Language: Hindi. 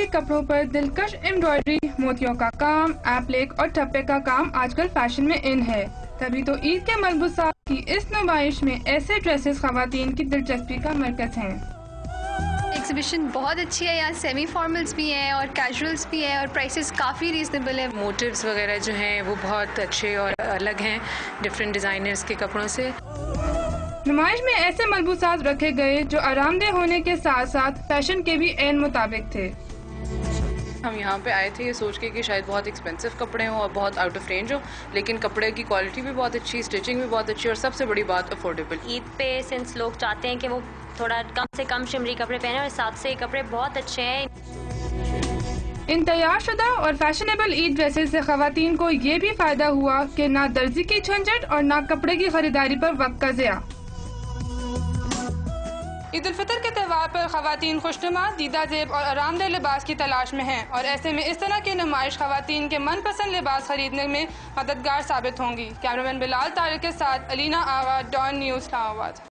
के कपड़ों पर दिलकश एम्ब्रॉयडरी, मोतियों का काम, एप्लिक और ठप्पे का काम आजकल फैशन में इन है। तभी तो ईद के मलबूसात की इस नुमाइश में ऐसे ड्रेसेस खवातीन की दिलचस्पी का मरकज हैं। एग्जीबिशन बहुत अच्छी है, यहाँ सेमी फॉर्मल्स भी हैं और कैजुअल्स भी हैं और प्राइसेस काफ़ी रीजनेबल है। मोटिव्स वगैरह जो हैं वो बहुत अच्छे और अलग हैं डिफरेंट डिज़ाइनर्स के कपड़ों से। नुमाइश में ऐसे मलबूसात रखे गए जो आरामदेह होने के साथ साथ फैशन के भी ऐन मुताबिक थे। हम यहाँ पे आए थे ये सोच के कि शायद बहुत एक्सपेंसिव कपड़े हों और बहुत आउट ऑफ रेंज हो, लेकिन कपड़े की क्वालिटी भी बहुत अच्छी, स्टिचिंग भी बहुत अच्छी और सबसे बड़ी बात अफोर्डेबल। ईद पे सिंस लोग चाहते हैं कि वो थोड़ा कम से कम शिमरी कपड़े पहने और साथ से कपड़े बहुत अच्छे हैं। इन तैयार शुदा और फैशनेबल ईद ड्रेसेस से खवातीन को ये भी फायदा हुआ कि ना दर्जी की झंझट और ना कपड़े की खरीदारी पर वक्त का ज़िया। ईद उल फितर के त्यौहार पर खवातीन खुशनुमा, दीदा जेब और आरामदेह लिबास की तलाश में हैं और ऐसे में इस तरह की नुमाइश खवातीन के मनपसंद लिबास खरीदने में मददगार साबित होंगी। कैमरामैन बिलाल तारिक के साथ अलीना आगा, डॉन न्यूज़ इस्लामाबाद।